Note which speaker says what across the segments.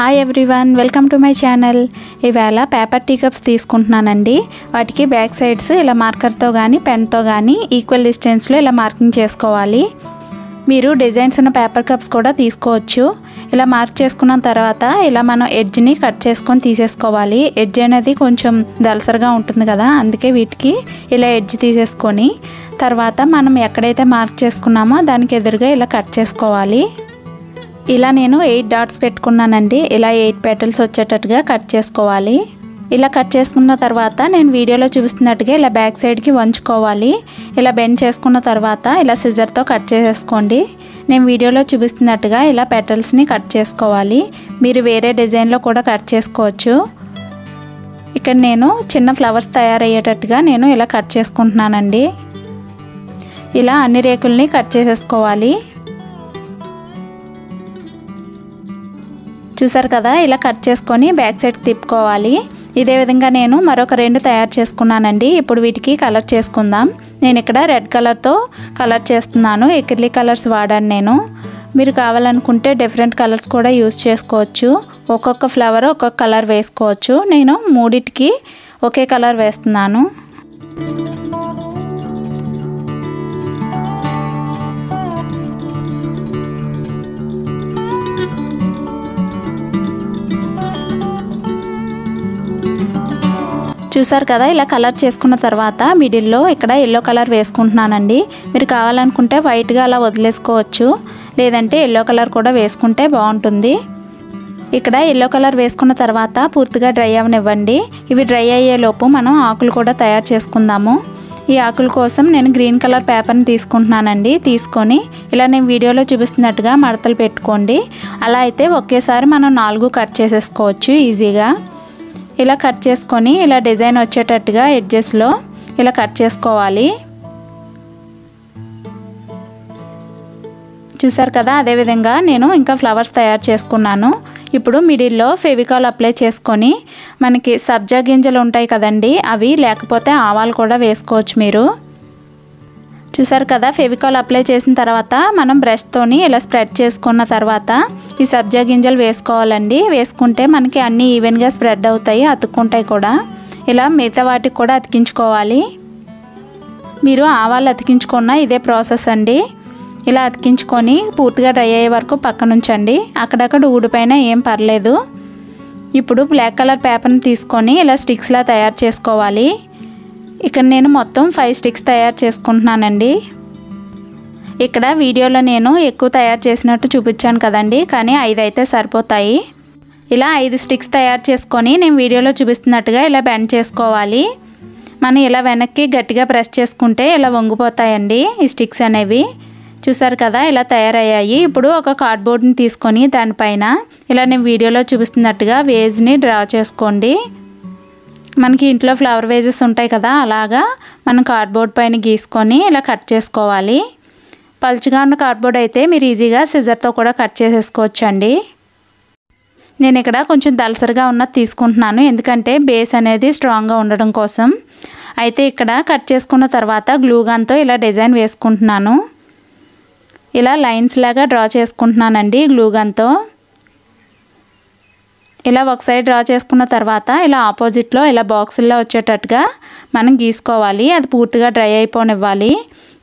Speaker 1: Hi everyone, welcome to my channel. ఇవాళ paper tea cups తీసుకుంటున్నానండి. వాటికి బ్యాక్ సైడ్స్ ఇలా మార్కర్తో కానీ పెన్తో కానీ ఈక్వల్ డిస్టెన్స్లో ఇలా మార్కింగ్ చేసుకోవాలి. మీరు డిజైన్స్ ఉన్న పేపర్ కప్స్ కూడా తీసుకోవచ్చు. ఇలా మార్క్ చేసుకున్న తర్వాత ఇలా మనం ఎడ్జ్ని కట్ చేసుకొని తీసేసుకోవాలి. ఎడ్జ్ అనేది కొంచెం దలసరిగా ఉంటుంది కదా, అందుకే వీటికి ఇలా ఎడ్జ్ తీసేసుకొని తర్వాత మనం ఎక్కడైతే మార్క్ చేసుకున్నామో దానికి ఎదురుగా ఇలా కట్ చేసుకోవాలి. ఇలా నేను 8 డాట్స్ పెట్టుకున్నానండి. ఇలా 8 పెటల్స్ వచ్చేటట్టుగా కట్ చేసుకోవాలి. ఇలా కట్ చేసుకున్న తర్వాత నేను వీడియోలో చూపిస్తున్నట్టుగా ఇలా బ్యాక్ సైడ్కి వంచుకోవాలి. ఇలా బెండ్ చేసుకున్న తర్వాత ఇలా సిజర్తో కట్ చేసేసుకోండి. నేను వీడియోలో చూపిస్తున్నట్టుగా ఇలా పెటల్స్ని కట్ చేసుకోవాలి. మీరు వేరే డిజైన్లో కూడా కట్ చేసుకోవచ్చు. ఇక్కడ నేను చిన్న ఫ్లవర్స్ తయారయ్యేటట్టుగా నేను ఇలా కట్ చేసుకుంటున్నానండి. ఇలా అన్ని రేకుల్ని కట్ చేసేసుకోవాలి. చూసారు కదా, ఇలా కట్ చేసుకొని బ్యాక్ సైడ్కి తిప్పుకోవాలి. ఇదే విధంగా నేను మరొక 2 తయారు చేసుకున్నానండి. ఇప్పుడు వీటికి కలర్ చేసుకుందాం. నేను ఇక్కడ రెడ్ కలర్తో కలర్ చేస్తున్నాను. ఎక్రిలిక్ కలర్స్ వాడాను నేను. మీరు కావాలనుకుంటే డిఫరెంట్ కలర్స్ కూడా యూజ్ చేసుకోవచ్చు. ఒక్కొక్క ఫ్లవర్ ఒక్కొక్క కలర్ వేసుకోవచ్చు. నేను 3టికి ఒకే కలర్ వేస్తున్నాను. చూసారు కదా, ఇలా కలర్ చేసుకున్న తర్వాత మిడిల్లో ఇక్కడ ఎల్లో కలర్ వేసుకుంటున్నానండి. మీరు కావాలనుకుంటే వైట్గా అలా వదిలేసుకోవచ్చు, లేదంటే ఎల్లో కలర్ కూడా వేసుకుంటే బాగుంటుంది. ఇక్కడ ఎల్లో కలర్ వేసుకున్న తర్వాత పూర్తిగా డ్రై అవనివ్వండి. ఇవి డ్రై అయ్యేలోపు మనం ఆకులు కూడా తయారు చేసుకుందాము. ఈ ఆకుల కోసం నేను గ్రీన్ కలర్ పేపర్ని తీసుకుంటున్నానండి. తీసుకొని ఇలా నేను వీడియోలో చూపిస్తున్నట్టుగా మడతలు పెట్టుకోండి. అలా అయితే ఒకేసారి మనం 4 కట్ చేసేసుకోవచ్చు ఈజీగా. ఇలా కట్ చేసుకొని ఇలా డిజైన్ వచ్చేటట్టుగా ఎడ్జెస్లో ఇలా కట్ చేసుకోవాలి. చూసారు కదా, అదేవిధంగా నేను ఇంకా ఫ్లవర్స్ తయారు చేసుకున్నాను. ఇప్పుడు మిడిల్లో ఫెవికాల్ అప్లై చేసుకొని మనకి సబ్జా గింజలు ఉంటాయి కదండి, అవి లేకపోతే ఆవాలు కూడా వేసుకోవచ్చు మీరు. చూసారు కదా, ఫెవికాల్ అప్లై చేసిన తర్వాత మనం బ్రష్తోని ఇలా స్ప్రెడ్ చేసుకున్న తర్వాత ఈ సబ్జా గింజలు వేసుకోవాలండి. వేసుకుంటే మనకి అన్నీ ఈవెన్గా స్ప్రెడ్ అవుతాయి, అతుక్కుంటాయి కూడా. ఇలా మిగతా వాటికి కూడా అతికించుకోవాలి. మీరు ఆవాలు అతికించుకున్న ఇదే ప్రాసెస్ అండి. ఇలా అతికించుకొని పూర్తిగా డ్రై అయ్యే వరకు పక్కన ఉంచండి. అక్కడక్కడ ఊడిపోయినా ఏం పర్లేదు. ఇప్పుడు బ్లాక్ కలర్ పేపర్ని తీసుకొని ఇలా స్టిక్స్లా తయారు చేసుకోవాలి. ఇక్కడ నేను మొత్తం 5 స్టిక్స్ తయారు చేసుకుంటున్నానండి. ఇక్కడ వీడియోలో నేను ఎక్కువ తయారు చేసినట్టు చూపించాను కదండి, కానీ 5 అయితే సరిపోతాయి. ఇలా 5 స్టిక్స్ తయారు చేసుకొని నేను వీడియోలో చూపిస్తున్నట్టుగా ఇలా బెండ్ చేసుకోవాలి. మనం ఇలా వెనక్కి గట్టిగా ప్రెస్ చేసుకుంటే ఇలా వంగిపోతాయండి ఈ స్టిక్స్ అనేవి. చూసారు కదా, ఇలా తయారయ్యాయి. ఇప్పుడు ఒక కార్డ్బోర్డ్ని తీసుకొని దానిపైన ఇలా నేను వీడియోలో చూపిస్తున్నట్టుగా వేజ్ని డ్రా చేసుకోండి. మనకి ఇంట్లో ఫ్లవర్ వేజెస్ ఉంటాయి కదా, అలాగా మనం కార్డ్బోర్డ్ పైన గీసుకొని ఇలా కట్ చేసుకోవాలి. పలుచగా ఉన్న కార్డ్బోర్డ్ అయితే మీరు ఈజీగా సిజర్తో కూడా కట్ చేసేసుకోవచ్చు అండి. నేను ఇక్కడ కొంచెం దలసరిగా ఉన్నది తీసుకుంటున్నాను, ఎందుకంటే బేస్ అనేది స్ట్రాంగ్గా ఉండడం కోసం. అయితే ఇక్కడ కట్ చేసుకున్న తర్వాత గ్లూగన్తో ఇలా డిజైన్ వేసుకుంటున్నాను. ఇలా లైన్స్ లాగా డ్రా చేసుకుంటున్నానండి గ్లూగన్తో. ఇలా ఒక సైడ్ డ్రా చేసుకున్న తర్వాత ఇలా ఆపోజిట్లో ఇలా బాక్సుల్లో వచ్చేటట్టుగా మనం గీసుకోవాలి. అది పూర్తిగా డ్రై అయిపోనివ్వాలి.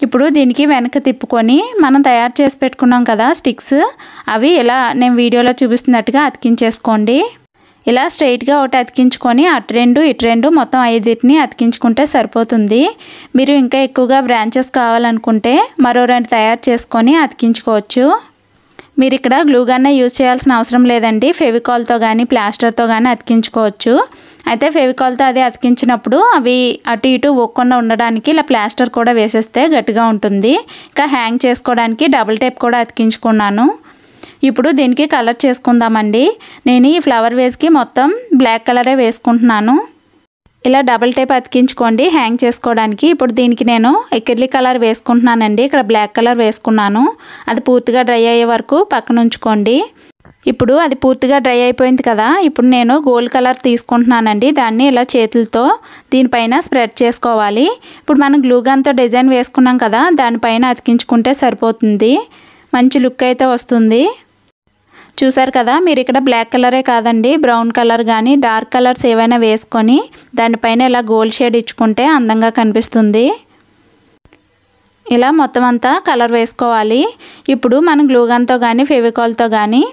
Speaker 1: ఇప్పుడు దీనికి వెనక్కి తిప్పుకొని మనం తయారు చేసి పెట్టుకున్నాం కదా స్టిక్స్, అవి ఇలా నేను వీడియోలో చూపిస్తున్నట్టుగా అతికించేసుకోండి. ఇలా స్ట్రైట్గా ఒకటి అతికించుకొని అటు 2 ఇటు 2 మొత్తం 5ని అతికించుకుంటే సరిపోతుంది. మీరు ఇంకా ఎక్కువగా బ్రాంచెస్ కావాలనుకుంటే మరో 2 తయారు చేసుకొని అతికించుకోవచ్చు. మీరు ఇక్కడ గ్లూగన్నే యూజ్ చేయాల్సిన అవసరం లేదండి. ఫెవికాల్తో కానీ ప్లాస్టర్తో కానీ అతికించుకోవచ్చు. అయితే ఫెవికాల్తో అది అతికించినప్పుడు అవి అటు ఇటు ఒక్కకుండా ఉండడానికి ఇలా ప్లాస్టర్ కూడా వేసేస్తే గట్టిగా ఉంటుంది. ఇంకా హ్యాంగ్ చేసుకోవడానికి డబుల్ టేప్ కూడా అతికించుకున్నాను. ఇప్పుడు దీనికి కలర్ చేసుకుందామండి. నేను ఈ ఫ్లవర్ వేస్కి మొత్తం బ్లాక్ కలరే వేసుకుంటున్నాను. ఇలా డబుల్ టేప్ అతికించుకోండి హ్యాంగ్ చేసుకోవడానికి. ఇప్పుడు దీనికి నేను ఎక్రిలిక్ కలర్ వేసుకుంటున్నానండి. ఇక్కడ బ్లాక్ కలర్ వేసుకున్నాను. అది పూర్తిగా డ్రై అయ్యే వరకు పక్కన ఉంచుకోండి. ఇప్పుడు అది పూర్తిగా డ్రై అయిపోయింది కదా, ఇప్పుడు నేను గోల్డ్ కలర్ తీసుకుంటున్నానండి. దాన్ని ఇలా చేతులతో దీనిపైన స్ప్రెడ్ చేసుకోవాలి. ఇప్పుడు మనం గ్లూగన్తో డిజైన్ వేసుకున్నాం కదా, దానిపైన అతికించుకుంటే సరిపోతుంది. మంచి లుక్ అయితే వస్తుంది. చూసారు కదా, మీరు ఇక్కడ బ్లాక్ కలరే కాదండి, బ్రౌన్ కలర్ కానీ డార్క్ కలర్స్ ఏవైనా వేసుకొని దానిపైన ఇలా గోల్డ్ షేడ్ ఇచ్చుకుంటే అందంగా కనిపిస్తుంది. ఇలా మొత్తం అంతా కలర్ వేసుకోవాలి. ఇప్పుడు మనం గ్లూగన్తో కానీ ఫెవికాల్తో కానీ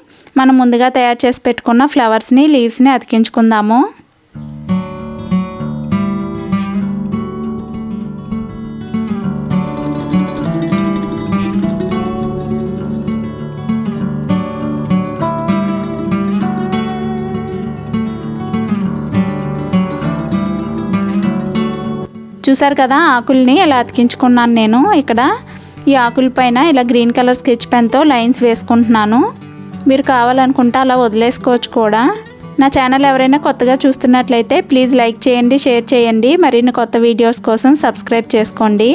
Speaker 1: మనం ముందుగా తయారు చేసి పెట్టుకున్న ఫ్లవర్స్ని లీవ్స్ని అతికించుకుందాము. చూసారు కదా, ఆకుల్ని ఇలా అతికించుకున్నాను నేను. ఇక్కడ ఈ ఆకుల పైన ఇలా గ్రీన్ కలర్ స్కెచ్ పెన్తో లైన్స్ వేసుకుంటున్నాను. మీరు కావాలనుకుంటే అలా వదిలేసుకోవచ్చు కూడా. నా ఛానల్ ఎవరైనా కొత్తగా చూస్తున్నట్లయితే ప్లీజ్ లైక్ చేయండి, షేర్ చేయండి. మరిన్ని కొత్త వీడియోస్ కోసం సబ్స్క్రైబ్ చేసుకోండి.